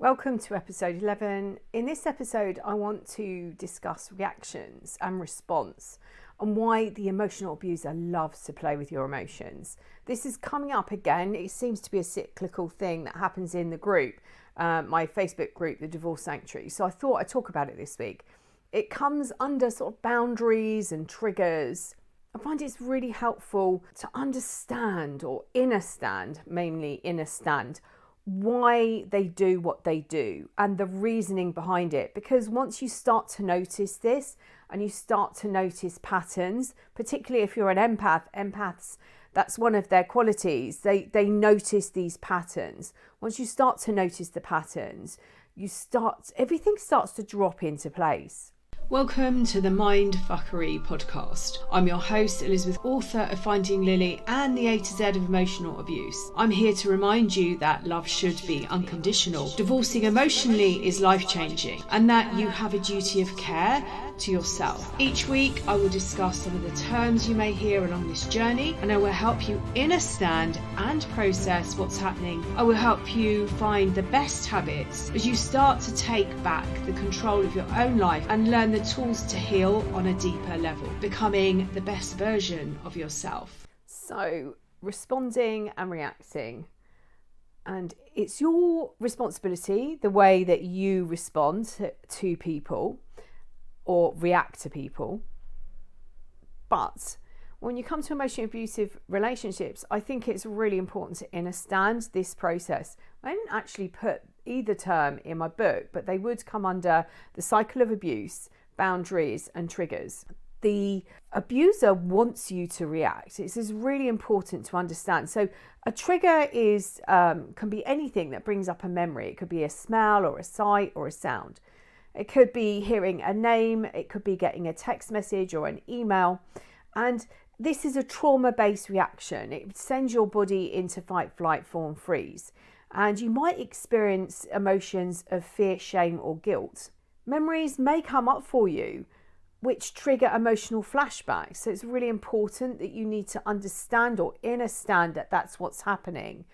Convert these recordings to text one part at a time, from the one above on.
Welcome to episode 11. In this episode, I want to discuss reactions and response and why the emotional abuser loves to play with your emotions. This is coming up again. It seems to be a cyclical thing that happens in the group, my Facebook group, the Divorce Sanctuary. So I thought I'd talk about it this week. It comes under sort of boundaries and triggers. I find it's really helpful to understand or mainly understand why they do what they do and the reasoning behind it. Because once you start to notice this and you start to notice patterns, particularly if you're an empaths, that's one of their qualities. They notice these patterns. Once you start to notice the patterns, everything starts to drop into place. Welcome to the MINDFUCKERY Podcast. I'm your host, Elizabeth, author of Finding Lily and the A to Z of emotional abuse. I'm here to remind you that love should be unconditional. Divorcing emotionally is life-changing and that you have a duty of care to yourself. Each week, I will discuss some of the terms you may hear along this journey, and I will help you understand and process what's happening. I will help you find the best habits as you start to take back the control of your own life and learn the tools to heal on a deeper level, becoming the best version of yourself. So, responding and reacting. And it's your responsibility, the way that you respond to people or react to people. But when you come to emotionally abusive relationships, I think it's really important to understand this process. I didn't actually put either term in my book, but they would come under the cycle of abuse, boundaries, and triggers. The abuser wants you to react. This is really important to understand. So a trigger can be anything that brings up a memory. It could be a smell or a sight or a sound. It could be hearing a name, it could be getting a text message or an email. And this is a trauma-based reaction. It sends your body into fight, flight, fawn, freeze. And you might experience emotions of fear, shame, or guilt. Memories may come up for you, which trigger emotional flashbacks. So it's really important that you need to understand or understand that that's what's happening.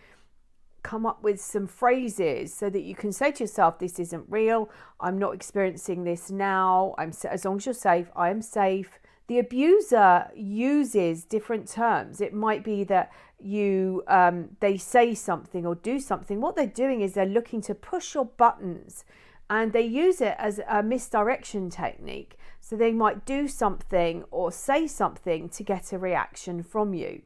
Come up with some phrases so that you can say to yourself, this isn't real, I'm not experiencing this now, as long as you're safe, I am safe. The abuser uses different terms. It might be that they say something or do something. What they're doing is they're looking to push your buttons, and they use it as a misdirection technique. So they might do something or say something to get a reaction from you.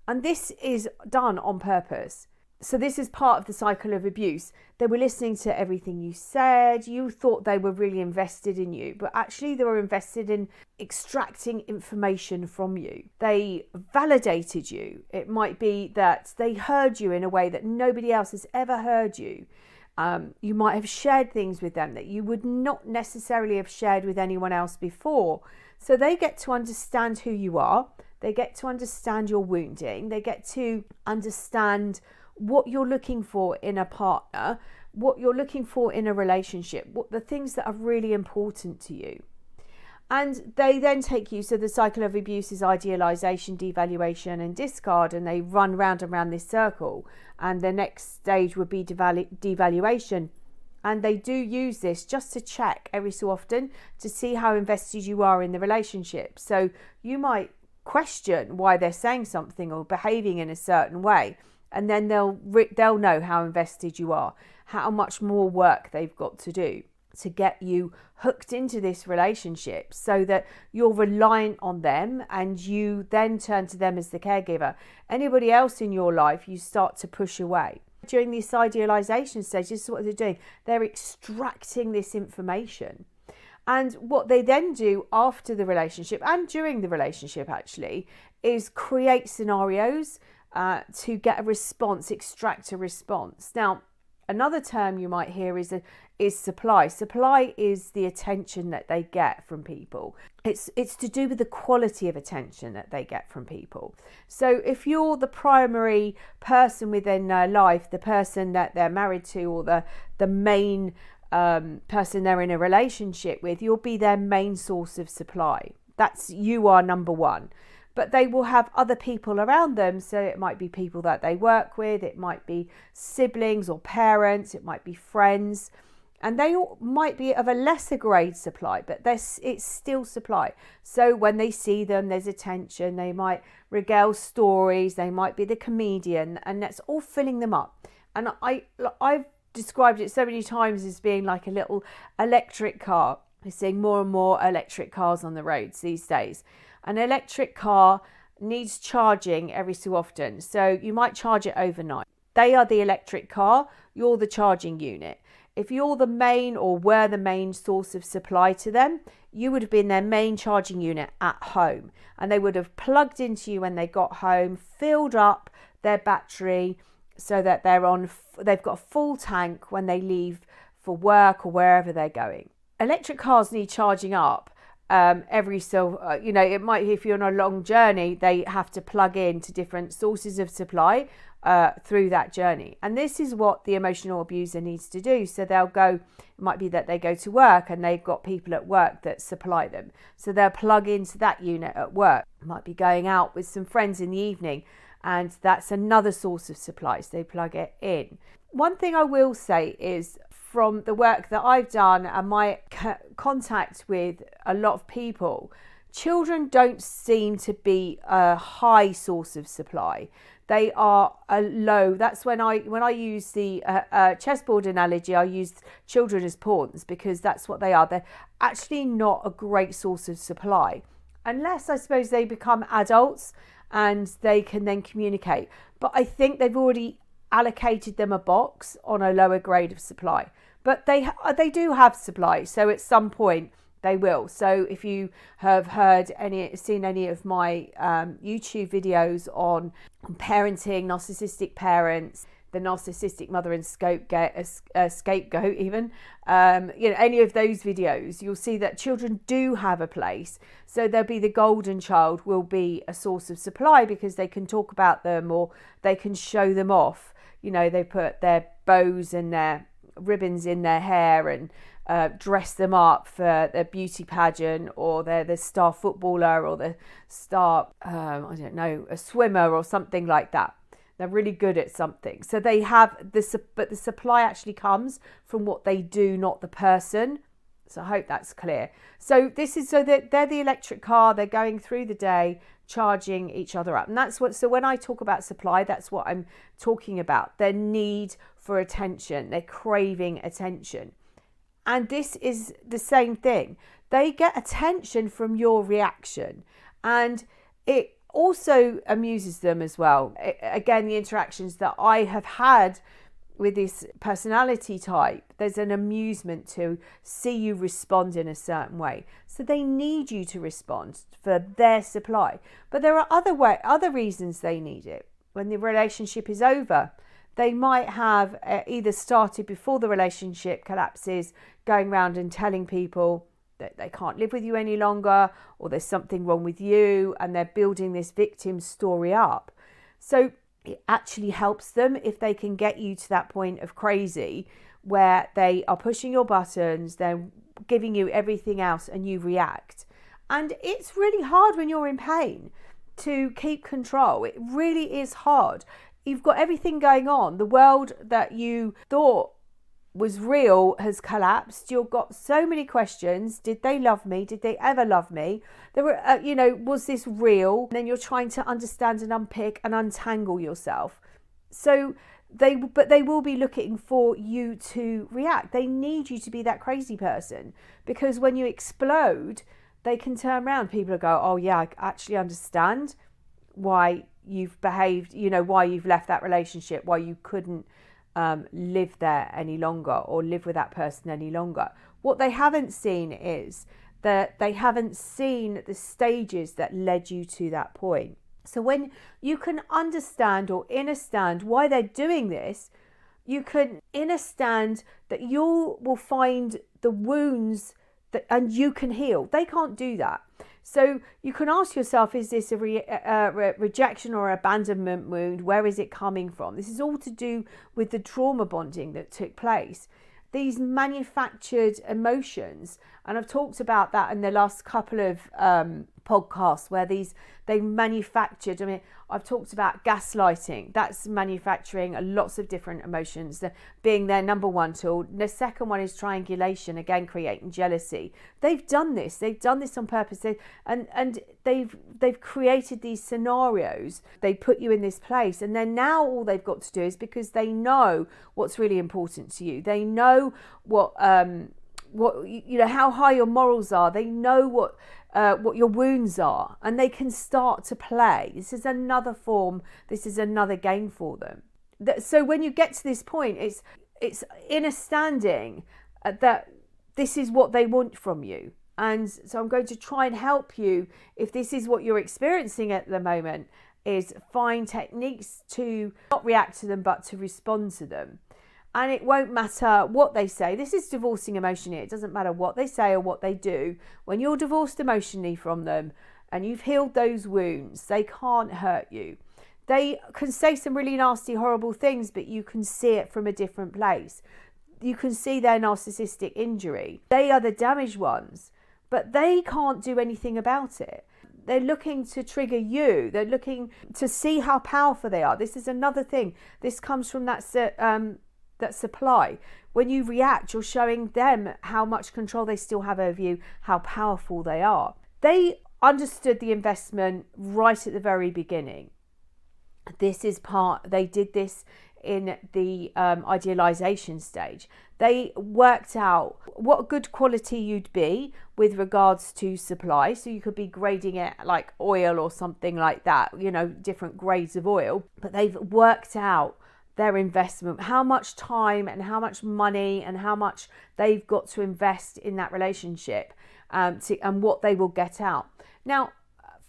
And this is done on purpose. So this is part of the cycle of abuse. They were listening to everything you said. You thought they were really invested in you, but actually they were invested in extracting information from you. They validated you. It might be that they heard you in a way that nobody else has ever heard you. You might have shared things with them that you would not necessarily have shared with anyone else before. So they get to understand who you are. They get to understand your wounding. They get to understand what you're looking for in a partner, what you're looking for in a relationship, what the things that are really important to you. And they then take you, so the cycle of abuse is idealisation, devaluation and discard, and they run round and round this circle. And the next stage would be devaluation. And they do use this just to check every so often to see how invested you are in the relationship. So you might question why they're saying something or behaving in a certain way. And then they'll know how invested you are, how much more work they've got to do to get you hooked into this relationship so that you're reliant on them and you then turn to them as the caregiver. Anybody else in your life, you start to push away. During this idealization stage, this is what they're doing. They're extracting this information. And what they then do after the relationship and during the relationship actually is create scenarios to get a response, extract a response. Now, another term you might hear is supply. Supply is the attention that they get from people. It's to do with the quality of attention that they get from people. So if you're the primary person within their life, the person that they're married to, or the main person they're in a relationship with, you'll be their main source of supply. You are number one. but they will have other people around them. So it might be people that they work with, it might be siblings or parents, it might be friends. And they all might be of a lesser grade supply, but it's still supply. So when they see them, there's attention. They might regale stories. They might be the comedian, and that's all filling them up. And I've described it so many times as being like a little electric car. We're seeing more and more electric cars on the roads these days. An electric car needs charging every so often. So you might charge it overnight. They are the electric car. You're the charging unit. If you're the main or were the main source of supply to them, you would have been their main charging unit at home, and they would have plugged into you when they got home, filled up their battery so that they've got a full tank when they leave for work or wherever they're going. Electric cars need charging up it might, if you're on a long journey, they have to plug in to different sources of supply through that journey. And this is what the emotional abuser needs to do. So they'll go, it might be that they go to work and they've got people at work that supply them. So they'll plug into that unit at work. Might be going out with some friends in the evening, and that's another source of supply. So they plug it in. One thing I will say is, from the work that I've done and my contact with a lot of people, children don't seem to be a high source of supply. They are a low. That's when I use the chessboard analogy, I use children as pawns, because that's what they are. They're actually not a great source of supply, unless I suppose they become adults and they can then communicate. But I think they've already allocated them a box on a lower grade of supply. But they do have supply, so at some point they will. So if you have seen any of my YouTube videos on parenting, narcissistic parents, the narcissistic mother and scapegoat even, any of those videos, you'll see that children do have a place. So there'll be the golden child will be a source of supply, because they can talk about them or they can show them off. They put their bows and their ribbons in their hair and dress them up for their beauty pageant, or they're the star footballer or the star, a swimmer or something like that. They're really good at something. So they have this, but the supply actually comes from what they do, not the person. So I hope that's clear. So they're the electric car. They're going through the day, charging each other up. And so when I talk about supply, that's what I'm talking about. Their need for attention, they're craving attention. And this is the same thing. They get attention from your reaction, and it also amuses them as well. Again, the interactions that I have had with this personality type, there's an amusement to see you respond in a certain way. So they need you to respond for their supply. But there are other reasons they need it. When the relationship is over, they might have either started before the relationship collapses, going around and telling people that they can't live with you any longer, or there's something wrong with you, and they're building this victim story up. So it actually helps them if they can get you to that point of crazy where they are pushing your buttons, they're giving you everything else, and you react. And it's really hard when you're in pain to keep control. It really is hard. You've got everything going on. The world that you thought was real has collapsed. You've got so many questions. Did they love me? Did they ever love me? There were, was this real? And then you're trying to understand and unpick and untangle yourself. So they will be looking for you to react. They need you to be that crazy person, because when you explode, they can turn around. People will go, oh yeah, I actually understand why you've behaved, why you've left that relationship, why you couldn't live there any longer or live with that person any longer. What they haven't seen is that they haven't seen the stages that led you to that point. So when you can understand or understand why they're doing this, you can understand that you will find the wounds and you can heal. They can't do that. So you can ask yourself, is this a rejection or abandonment wound? Where is it coming from? This is all to do with the trauma bonding that took place. These manufactured emotions, and I've talked about that in the last couple of podcasts where they manufactured. I mean, I've talked about gaslighting. That's manufacturing lots of different emotions, being their number one tool. The second one is triangulation, again creating jealousy. They've done this on purpose. They've created these scenarios. They put you in this place, and then now all they've got to do is, because they know what's really important to you. They know what how high your morals are. They know what your wounds are, and they can start to play. This is another form. This is another game for them. So when you get to this point, it's understanding that this is what they want from you. And so I'm going to try and help you, if this is what you're experiencing at the moment, is find techniques to not react to them, but to respond to them. And it won't matter what they say. This is divorcing emotionally. It doesn't matter what they say or what they do. When you're divorced emotionally from them and you've healed those wounds, they can't hurt you. They can say some really nasty, horrible things, but you can see it from a different place. You can see their narcissistic injury. They are the damaged ones, but they can't do anything about it. They're looking to trigger you. They're looking to see how powerful they are. This is another thing. This comes from that supply. When you react, you're showing them how much control they still have over you, how powerful they are. They understood the investment right at the very beginning. They did this in the idealization stage. They worked out what good quality you'd be with regards to supply. So you could be grading it like oil or something like that, different grades of oil. But they've worked out their investment, how much time and how much money and how much they've got to invest in that relationship, and what they will get out. Now,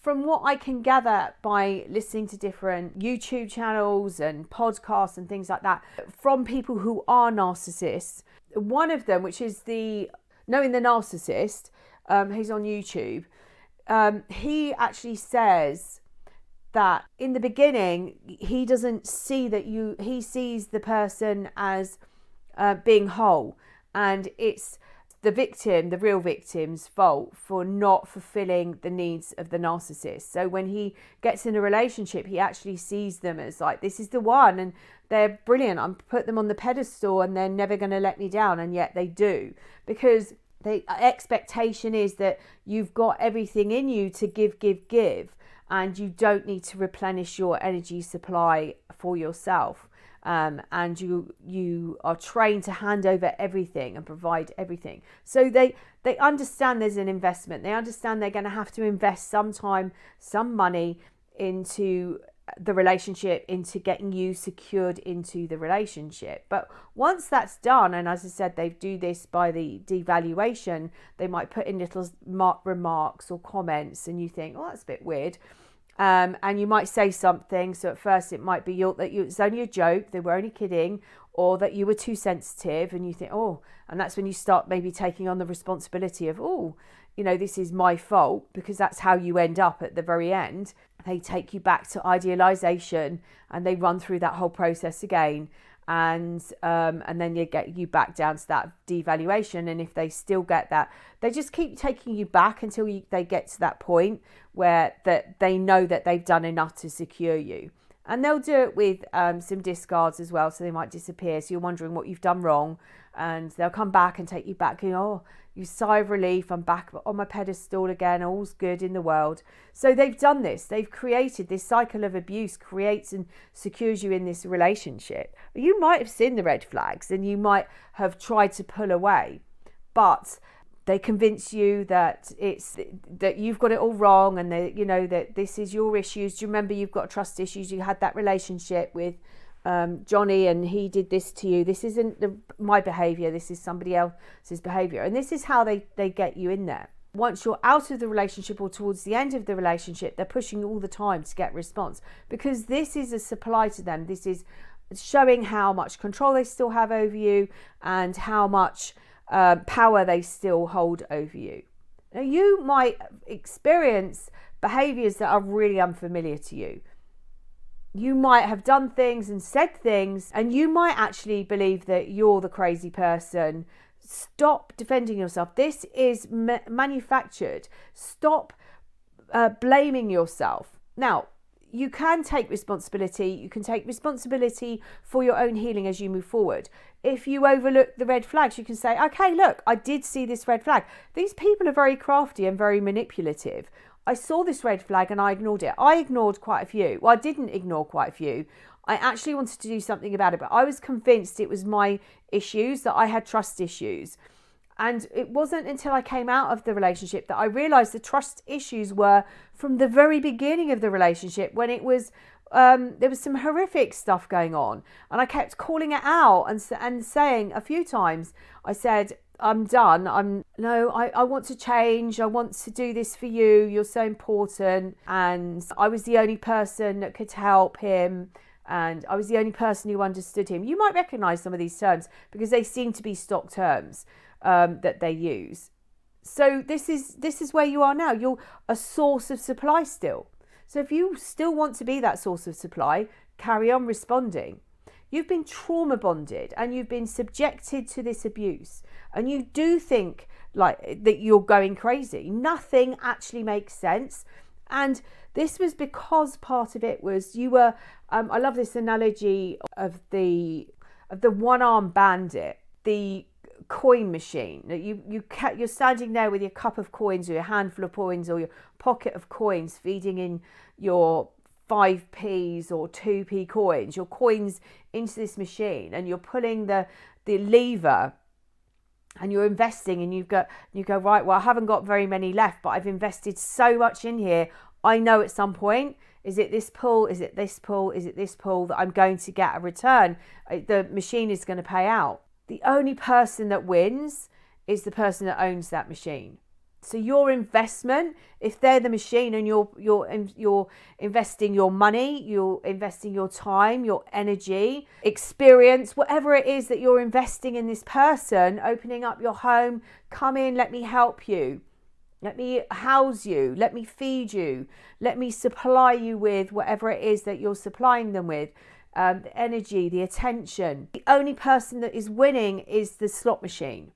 from what I can gather by listening to different YouTube channels and podcasts and things like that, from people who are narcissists, one of them, which is Knowing the Narcissist, who's on YouTube, he actually says that in the beginning, he doesn't see that he sees the person as being whole, and it's the real victim's fault for not fulfilling the needs of the narcissist. So when he gets in a relationship, he actually sees them as like, this is the one and they're brilliant. I'm put them on the pedestal and they're never going to let me down. And yet they do, because the expectation is that you've got everything in you to give, and you don't need to replenish your energy supply for yourself. And you are trained to hand over everything and provide everything. So they understand there's an investment. They understand they're going to have to invest some time, some money into the relationship, into getting you secured into the relationship. But once that's done, and as I said, they do this by the devaluation, they might put in little remarks or comments, and you think, oh, that's a bit weird. And you might say something. So at first it might be that it's only a joke, they were only kidding, or that you were too sensitive, and you think, oh, and that's when you start maybe taking on the responsibility of, oh, this is my fault, because that's how you end up at the very end. They take you back to idealization and they run through that whole process again. And then you get you back down to that devaluation. And if they still get that, they just keep taking you back until they get to that point where that they know that they've done enough to secure you. And they'll do it with some discards as well. So they might disappear. So you're wondering what you've done wrong. And they'll come back and take you back. Oh, you sigh of relief. I'm back on my pedestal again. All's good in the world. So they've done this. They've created this cycle of abuse, creates and secures you in this relationship. You might have seen the red flags and you might have tried to pull away. But they convince you that that you've got it all wrong, and that this is your issues. Do you remember you've got trust issues? You had that relationship with Johnny, and he did this to you. This isn't my behavior. This is somebody else's behavior, and this is how they get you in there. Once you're out of the relationship or towards the end of the relationship, they're pushing you all the time to get response, because this is a supply to them. This is showing how much control they still have over you and how much power they still hold over you. Now, you might experience behaviors that are really unfamiliar to you. You might have done things and said things, and you might actually believe that you're the crazy person. Stop defending yourself. This is manufactured. Stop blaming yourself. Now, you can take responsibility. You can take responsibility for your own healing as you move forward. If you overlook the red flags, you can say, okay, look, I did see this red flag. These people are very crafty and very manipulative. I saw this red flag and I ignored it. I ignored quite a few. Well, I didn't ignore quite a few. I actually wanted to do something about it, but I was convinced it was my issues, that I had trust issues. And it wasn't until I came out of the relationship that I realised the trust issues were from the very beginning of the relationship, when it was there was some horrific stuff going on, and I kept calling it out and saying a few times, I said, I'm done. I want to change. I want to do this for you. You're so important. And I was the only person that could help him. And I was the only person who understood him. You might recognise some of these terms because they seem to be stock terms that they use. So this is where you are now. You're a source of supply still. So if you still want to be that source of supply, carry on responding. You've been trauma bonded and you've been subjected to this abuse, and you do think like that you're going crazy. Nothing actually makes sense. And this was because part of it was you were, I love this analogy of the one-armed bandit, the coin machine. You're standing there with your cup of coins or your handful of coins or your pocket of coins, feeding in your 5p's or 2p coins, your coins into this machine, and you're pulling the lever and you're investing, and you go, right, well, I haven't got very many left, but I've invested so much in here. I know at some point, is it this pull? Is it this pull? Is it this pull that I'm going to get a return? The machine is going to pay out. The only person that wins is the person that owns that machine. So your investment, if they're the machine and you're investing your money, you're investing your time, your energy, experience, whatever it is that you're investing in this person, opening up your home, come in, let me help you. Let me house you. Let me feed you. Let me supply you with whatever it is that you're supplying them with. The energy, the attention. The only person that is winning is the slot machine,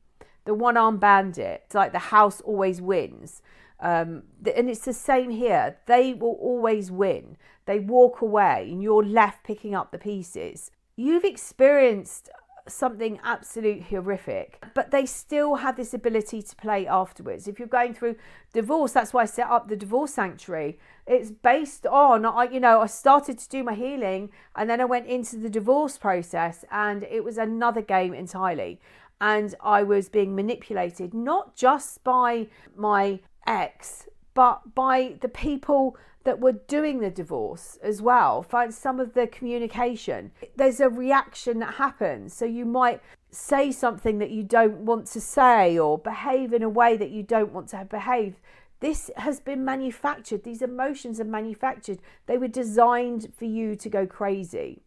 the one-armed bandit. It's like the house always wins. And it's the same here. They will always win. They walk away and you're left picking up the pieces. You've experienced something absolutely horrific, but they still have this ability to play afterwards. If you're going through divorce, that's why I set up the divorce sanctuary. It's based on, I started to do my healing and then I went into the divorce process, and it was another game entirely. And I was being manipulated, not just by my ex, but by the people that were doing the divorce as well. Find some of the communication. There's a reaction that happens. So you might say something that you don't want to say, or behave in a way that you don't want to behave. This has been manufactured. These emotions are manufactured. They were designed for you to go crazy.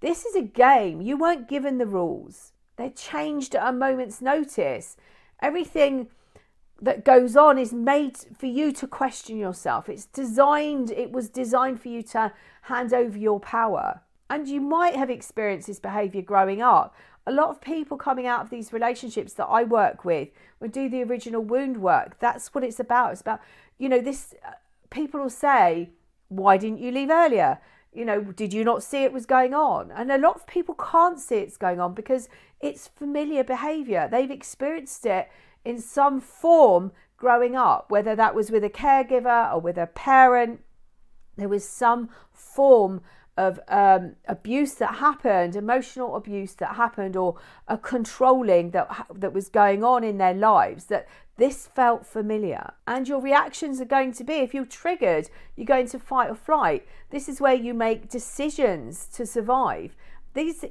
This is a game. You weren't given the rules. They're changed at a moment's notice. Everything that goes on is made for you to question yourself. It was designed for you to hand over your power. And you might have experienced this behavior growing up. A lot of people coming out of these relationships that I work with will do the original wound work. That's what it's about. It's about, this, people will say, why didn't you leave earlier? Did you not see it was going on? And a lot of people can't see it's going on because it's familiar behavior. They've experienced it in some form growing up, whether that was with a caregiver or with a parent. There was some form of abuse that happened, emotional abuse that happened, or a controlling that was going on in their lives, that this felt familiar. And your reactions are going to be, if you're triggered, you're going to fight or flight. This is where you make decisions to survive. These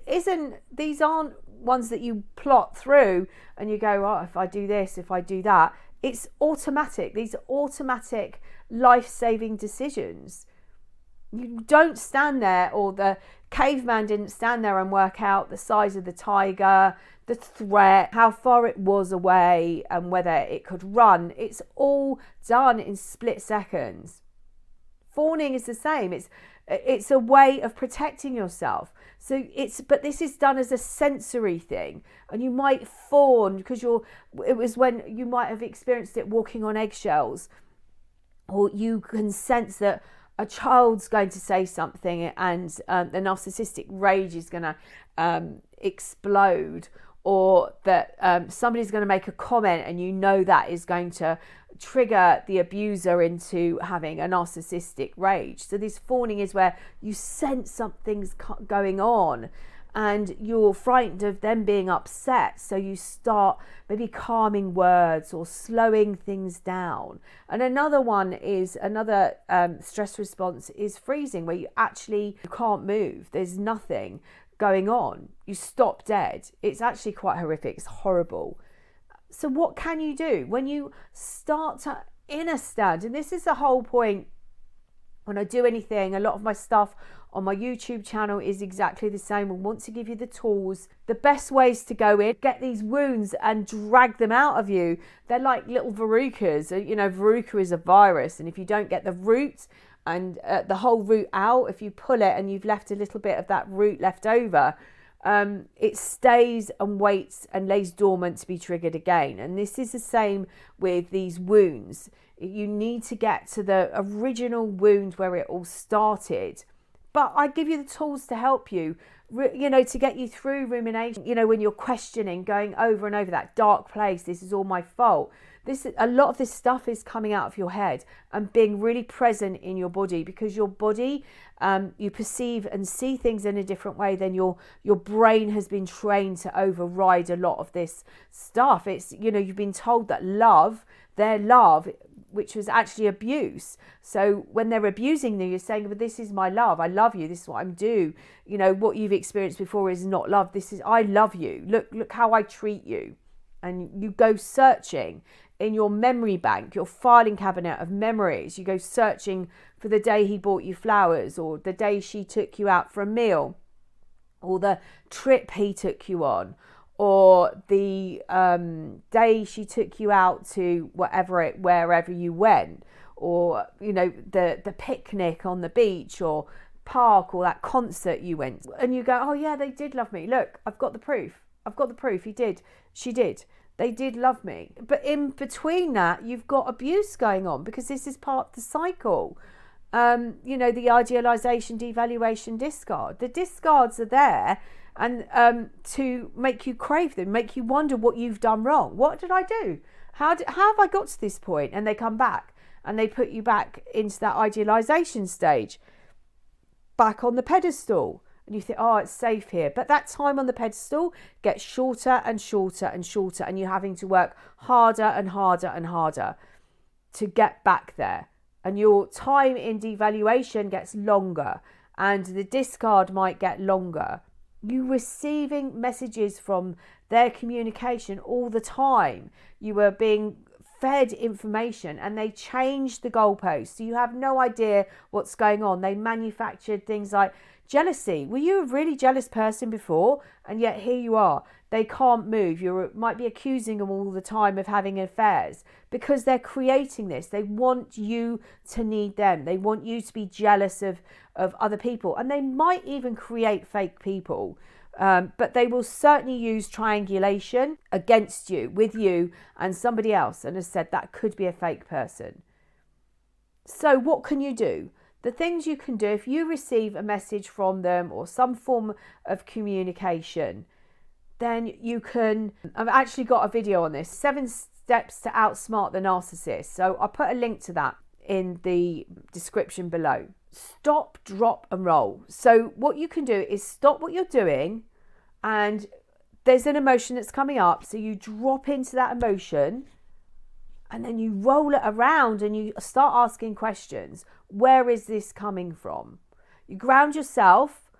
aren't ones that you plot through and you go, oh, if I do this, if I do that. It's automatic. These are automatic life-saving decisions. You don't stand there, or the caveman didn't stand there and work out the size of the tiger, the threat, how far it was away, and whether it could run. It's all done in split seconds. Fawning is the same. It's a way of protecting yourself. But this is done as a sensory thing, and you might fawn because it was when you might have experienced it walking on eggshells, or you can sense that a child's going to say something and the narcissistic rage is going to explode, or that somebody's going to make a comment and you know that is going to trigger the abuser into having a narcissistic rage. So this fawning is where you sense something's going on and you're frightened of them being upset, so you start maybe calming words or slowing things down. And another stress response is freezing, where you can't move, there's nothing going on, you stop dead. It's actually quite horrific, it's horrible. So what can you do when you start to inner stand? And this is the whole point when I do anything. A lot of my stuff on my YouTube channel is exactly the same. I want to give you the tools, the best ways to go in, get these wounds and drag them out of you. They're like little verrucas. You know, verruca is a virus, and if you don't get the root and the whole root out, if you pull it and you've left a little bit of that root left over, it stays and waits and lays dormant to be triggered again. And this is the same with these wounds. You need to get to the original wound where it all started. But I give you the tools to help you, to get you through rumination. When you're questioning, going over and over that dark place, this is all my fault. A lot of this stuff is coming out of your head and being really present in your body, because your body, you perceive and see things in a different way than your brain has been trained to override a lot of this stuff. It's, you've been told that their love, which was actually abuse. So when they're abusing you, you're saying, but this is my love. I love you. This is what I'm doing. What you've experienced before is not love. This is, I love you. Look how I treat you. And you go searching in your memory bank, your filing cabinet of memories. You go searching for the day he bought you flowers, or the day she took you out for a meal, or the trip he took you on, or the day she took you out to wherever you went, or the picnic on the beach or park, or that concert you went. And you go, oh yeah, they did love me. Look, I've got the proof. He did. She did. They did love me. But in between that, you've got abuse going on, because this is part of the cycle. The idealisation, devaluation, discard. The discards are there and to make you crave them, make you wonder what you've done wrong. What did I do? How have I got to this point? And they come back and they put you back into that idealisation stage, back on the pedestal. And you think, oh, it's safe here. But that time on the pedestal gets shorter and shorter and shorter, and you're having to work harder and harder and harder to get back there. And your time in devaluation gets longer, and the discard might get longer. You receiving messages from their communication all the time. You were being fed information, and they changed the goalposts. So you have no idea what's going on. They manufactured things like jealousy. Were you a really jealous person before? And yet here you are. They can't move. You might be accusing them all the time of having affairs, because they're creating this. They want you to need them. They want you to be jealous of other people. And they might even create fake people. But they will certainly use triangulation against you, with you and somebody else. And as I said, that could be a fake person. So what can you do? The things you can do if you receive a message from them or some form of communication, then you can, I've actually got a video on this, 7 steps to outsmart the narcissist. So I'll put a link to that in the description below. Stop, drop and roll. So what you can do is stop what you're doing, and there's an emotion that's coming up. So you drop into that emotion, and then you roll it around and you start asking questions. Where is this coming from? You ground yourself,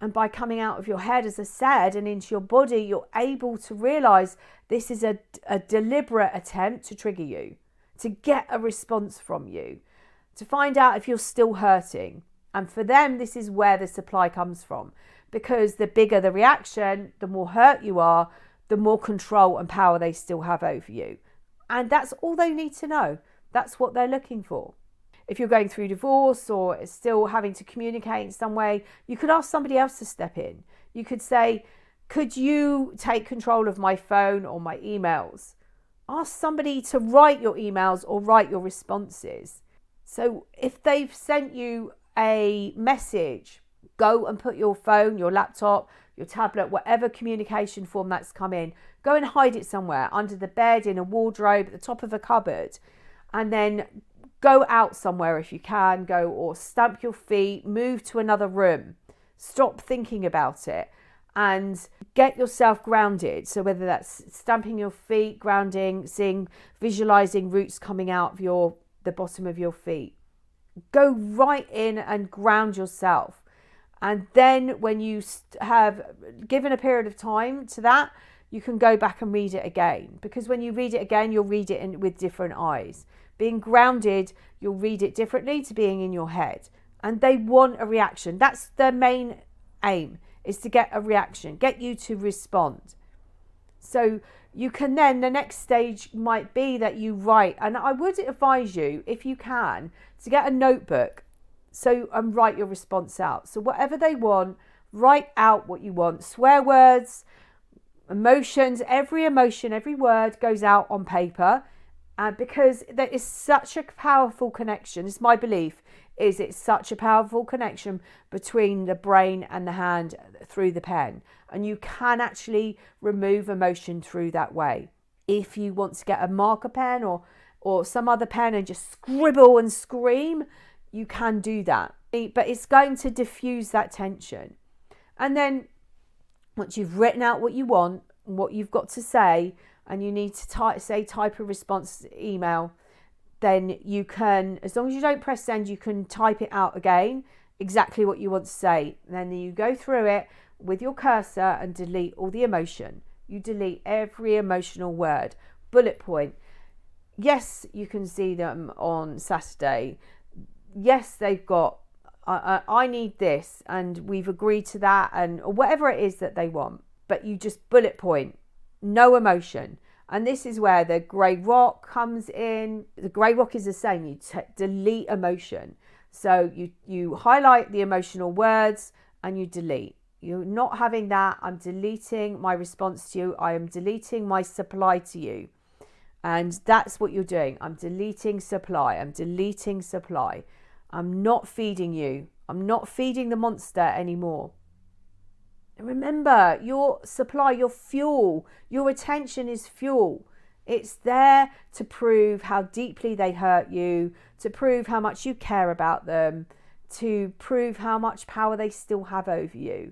and by coming out of your head, as I said, and into your body, you're able to realize this is a deliberate attempt to trigger you, to get a response from you, to find out if you're still hurting. And for them, this is where the supply comes from, because the bigger the reaction, the more hurt you are, the more control and power they still have over you. And that's all they need to know. That's what they're looking for. If you're going through divorce or still having to communicate in some way, you could ask somebody else to step in. You could say, could you take control of my phone or my emails? Ask somebody to write your emails or write your responses. So if they've sent you a message, go and put your phone, your laptop, your tablet, whatever communication form that's come in, go and hide it somewhere under the bed, in a wardrobe, at the top of a cupboard, and then go out somewhere if you can, go or stamp your feet, move to another room, stop thinking about it and get yourself grounded. So whether that's stamping your feet, grounding, visualizing roots coming out of the bottom of your feet, go right in and ground yourself. And then when you have given a period of time to that, you can go back and read it again. Because when you read it again, you'll read it with different eyes. Being grounded, you'll read it differently to being in your head. And they want a reaction. That's their main aim, is to get a reaction, get you to respond. So you can then, the next stage might be that you write. And I would advise you, if you can, to get a notebook and write your response out. So whatever they want, write out what you want. Swear words, emotions, every emotion, every word goes out on paper. Because there is such a powerful connection. It's my belief, it's such a powerful connection between the brain and the hand through the pen. And you can actually remove emotion through that way. If you want to get a marker pen or some other pen and just scribble and scream, you can do that. But it's going to diffuse that tension. And then once you've written out what you want, what you've got to say, and you need to type a response email, then you can, as long as you don't press send, you can type it out again, exactly what you want to say. And then you go through it with your cursor and delete all the emotion. You delete every emotional word. Bullet point. Yes, you can see them on Saturday. Yes, they've got, I need this, and we've agreed to that, or whatever it is that they want. But you just bullet point. No emotion. And this is where the grey rock comes in. The grey rock is the same. You delete emotion. So you highlight the emotional words and you delete. You're not having that. I'm deleting my response to you. I am deleting my supply to you. And that's what you're doing. I'm deleting supply. I'm deleting supply. I'm not feeding you. I'm not feeding the monster anymore. Remember, your supply, your fuel, your attention is fuel. It's there to prove how deeply they hurt you, to prove how much you care about them, to prove how much power they still have over you.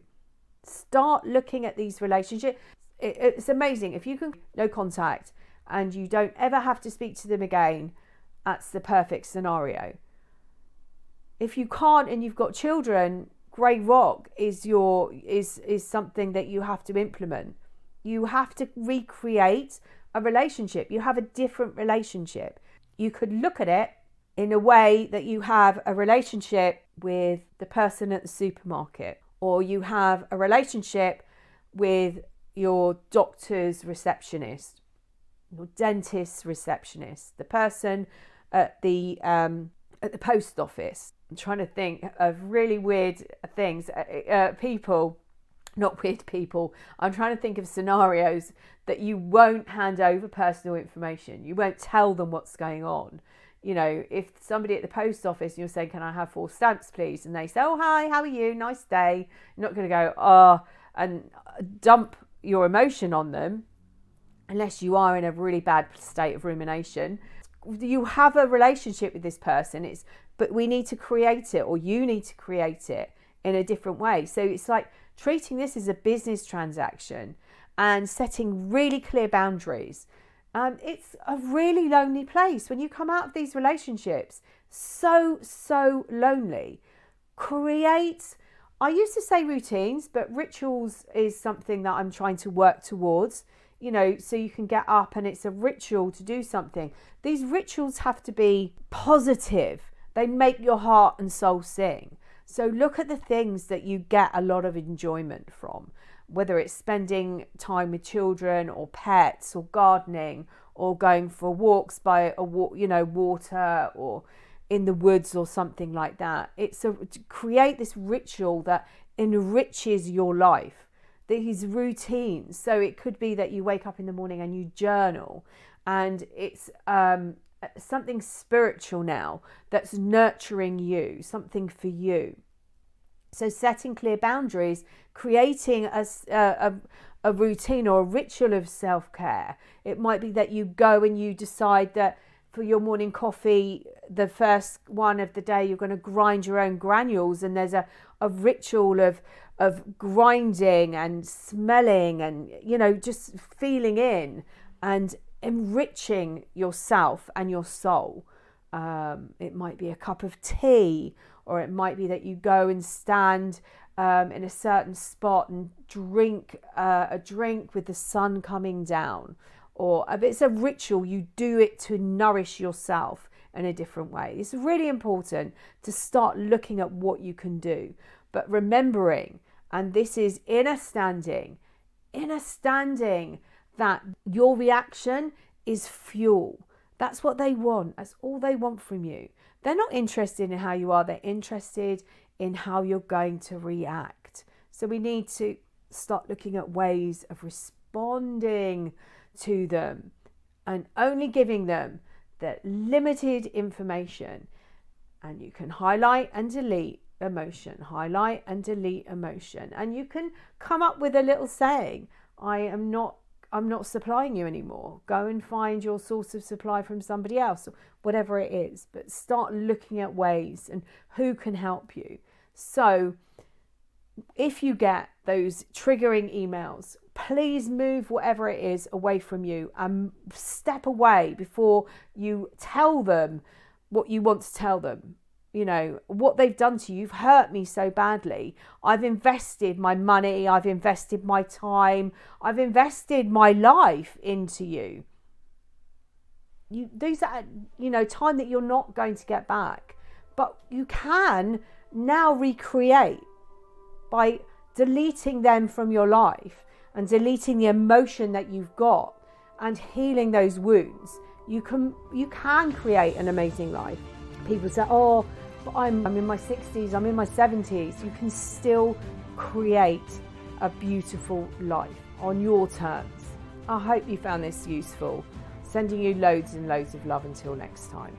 Start looking at these relationships. It's amazing. If you can, no contact, and you don't ever have to speak to them again, that's the perfect scenario. If you can't and you've got children, grey rock is something that you have to implement. You have to recreate a relationship. You have a different relationship. You could look at it in a way that you have a relationship with the person at the supermarket, or you have a relationship with your doctor's receptionist, your dentist's receptionist, the person at the post office. I'm trying to think of really weird things. People, not weird people. I'm trying to think of scenarios that you won't hand over personal information. You won't tell them what's going on. You know, if somebody at the post office, you're saying, can I have 4 stamps, please? And they say, oh, hi, how are you? Nice day. You're not going to go, and dump your emotion on them unless you are in a really bad state of rumination. You have a relationship with this person, but we need to create it, or you need to create it in a different way. So it's like treating this as a business transaction and setting really clear boundaries. It's a really lonely place when you come out of these relationships. So lonely. I used to say routines, but rituals is something that I'm trying to work towards. You know, so you can get up and it's a ritual to do something. These rituals have to be positive. They make your heart and soul sing. So look at the things that you get a lot of enjoyment from, whether it's spending time with children or pets or gardening or going for walks by water or in the woods or something like that. Create this ritual that enriches your life. These routines. So it could be that you wake up in the morning and you journal, and it's something spiritual now that's nurturing you, something for you. So setting clear boundaries, creating a routine or a ritual of self-care. It might be that you go and you decide that for your morning coffee, the first one of the day, you're going to grind your own granules, and there's a ritual of grinding and smelling and, just feeling in and enriching yourself and your soul. It might be a cup of tea, or it might be that you go and stand in a certain spot and drink a drink with the sun coming down. Or if it's a ritual, you do it to nourish yourself in a different way. It's really important to start looking at what you can do. But remembering, and this is inner standing that your reaction is fuel. That's what they want. That's all they want from you. They're not interested in how you are. They're interested in how you're going to react. So we need to start looking at ways of responding to them and only giving them the limited information. And you can highlight and delete emotion, highlight and delete emotion. And you can come up with a little saying, I'm not supplying you anymore. Go and find your source of supply from somebody else, or whatever it is. But start looking at ways and who can help you. So if you get those triggering emails, please move whatever it is away from you and step away before you tell them what you want to tell them. What they've done to you. You've hurt me so badly. I've invested my money. I've invested my time. I've invested my life into you. These are, time that you're not going to get back. But you can now recreate by deleting them from your life and deleting the emotion that you've got and healing those wounds. You can create an amazing life. People say, oh, but I'm in my 60s, I'm in my 70s. You can still create a beautiful life on your terms. I hope you found this useful. Sending you loads and loads of love until next time.